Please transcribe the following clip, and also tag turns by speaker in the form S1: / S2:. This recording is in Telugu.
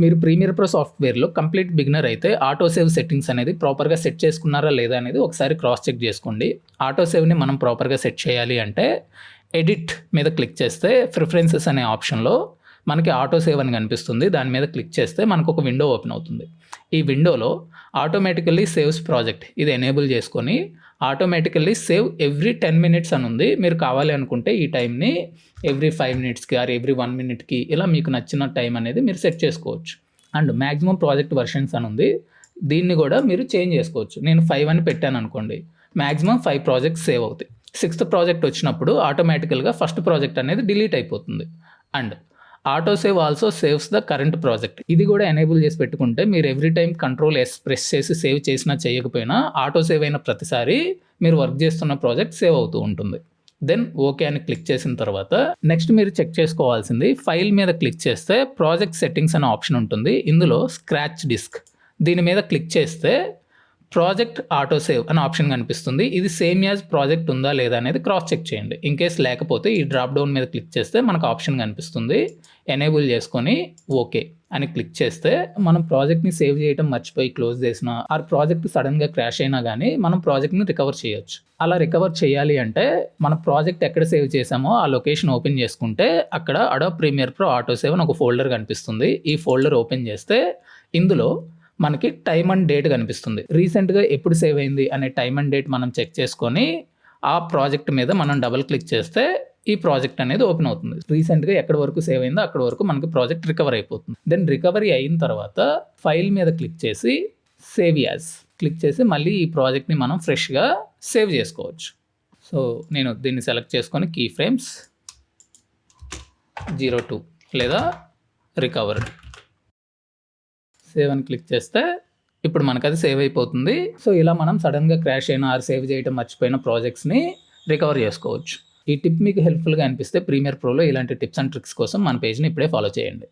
S1: మీరు ప్రీమియర్ ప్రో సాఫ్ట్వేర్లో కంప్లీట్ బిగినర్ అయితే ఆటో సేవ్ సెట్టింగ్స్ అనేది ప్రాపర్గా సెట్ చేసుకున్నారా లేదా అనేది ఒకసారి క్రాస్ చెక్ చేసుకోండి. ఆటో సేవ్ని మనం ప్రాపర్గా సెట్ చేయాలి అంటే ఎడిట్ మీద క్లిక్ చేస్తే ప్రిఫరెన్సెస్ అనే ఆప్షన్లో మనకి ఆటో సేవ్ అని కనిపిస్తుంది. దాని మీద క్లిక్ చేస్తే మనకు ఒక విండో ఓపెన్ అవుతుంది. ఈ విండోలో ఆటోమేటికల్లీ సేవ్స్ ప్రాజెక్ట్ ఇది ఎనేబుల్ చేసుకొని ఆటోమేటికల్లీ సేవ్ ఎవ్రీ 10 minutes అని ఉంది. మీరు కావాలి అనుకుంటే ఈ టైంని ఎవ్రీ 5 minutesకి ఆర్ ఎవ్రీ 1 minuteకి ఇలా మీకు నచ్చిన టైం అనేది మీరు సెట్ చేసుకోవచ్చు. అండ్ మ్యాక్సిమం ప్రాజెక్ట్ వర్షన్స్ అని ఉంది. దీన్ని కూడా మీరు చేంజ్ చేసుకోవచ్చు. నేను 5 అని పెట్టాను అనుకోండి, మ్యాక్సిమం 5 ప్రాజెక్ట్స్ సేవ్ అవుతాయి. 6th ప్రాజెక్ట్ వచ్చినప్పుడు ఆటోమేటికల్గా ఫస్ట్ ప్రాజెక్ట్ అనేది డిలీట్ అయిపోతుంది. And auto save also saves the current project ఇది కూడా ఎనేబుల్ చేసి పెట్టుకుంటే మీరు every time control yes press చేసి సేవ్ చేసినా చేయకపోయినా ఆటో సేవ్ అయిన ప్రతిసారి మీరు వర్క్ చేస్తున్న ప్రాజెక్ట్ సేవ్ అవుతూ ఉంటుంది. దెన్ ఓకే అని క్లిక్ చేసిన తర్వాత నెక్స్ట్ మీరు చెక్ చేసుకోవాల్సింది ఫైల్ మీద క్లిక్ చేస్తే ప్రాజెక్ట్ సెట్టింగ్స్ అనే ఆప్షన్ ఉంటుంది. ఇందులో స్క్రాచ్ డిస్క్ దీని మీద క్లిక్ చేస్తే ప్రాజెక్ట్ ఆటో సేవ్ అనే ఆప్షన్ కనిపిస్తుంది. ఇది సేమ్ యాజ్ ప్రాజెక్ట్ ఉందా లేదా అనేది క్రాస్ చెక్ చేయండి. ఇన్ కేస్ లేకపోతే ఈ డ్రాప్ డౌన్ మీద క్లిక్ చేస్తే మనకు ఆప్షన్ కనిపిస్తుంది. ఎనేబుల్ చేసుకొని ఓకే అని క్లిక్ చేస్తే మనం ప్రాజెక్ట్ని సేవ్ చేయడం మర్చిపోయి క్లోజ్ చేసినా ఆ ప్రాజెక్ట్ సడన్గా క్రాష్ అయినా కానీ మనం ప్రాజెక్ట్ని రికవర్ చేయొచ్చు. అలా రికవర్ చేయాలి అంటే మన ప్రాజెక్ట్ ఎక్కడ సేవ్ చేసామో ఆ లొకేషన్ ఓపెన్ చేసుకుంటే అక్కడ Adobe Premiere Pro auto save అని ఒక ఫోల్డర్ కనిపిస్తుంది. ఈ ఫోల్డర్ ఓపెన్ చేస్తే ఇందులో మనకి టైమ్ అండ్ డేట్ కనిపిస్తుంది. రీసెంట్గా ఎప్పుడు సేవ్ అయింది అనే టైమ్ అండ్ డేట్ మనం చెక్ చేసుకొని ఆ ప్రాజెక్ట్ మీద మనం డబుల్ క్లిక్ చేస్తే ఈ ప్రాజెక్ట్ అనేది ఓపెన్ అవుతుంది. రీసెంట్గా ఎక్కడి వరకు సేవ్ అయిందో అక్కడ వరకు మనకి ప్రాజెక్ట్ రికవర్ అయిపోతుంది. దెన్ రికవరీ అయిన తర్వాత ఫైల్ మీద క్లిక్ చేసి సేవ్ యాజ్ క్లిక్ చేసి మళ్ళీ ఈ ప్రాజెక్ట్ని మనం ఫ్రెష్గా సేవ్ చేసుకోవచ్చు. సో నేను దీన్ని సెలెక్ట్ చేసుకొని కీ ఫ్రేమ్స్ 02 లేదా రికవర్డ్ సేవ్ అని క్లిక్ చేస్తే ఇప్పుడు మనకు అది సేవ్ అయిపోతుంది. సో ఇలా మనం సడన్గా క్రాష్ అయినా ఆర్ సేవ్ చేయడం మర్చిపోయిన ప్రాజెక్ట్స్ని రికవర్ చేసుకోవచ్చు. ఈ టిప్ మీకు హెల్ప్ఫుల్గా అనిపిస్తే ప్రీమియర్ ప్రోలో ఇలాంటి టిప్స్ అండ్ ట్రిక్స్ కోసం మన పేజ్ని ఇప్పుడే ఫాలో చేయండి.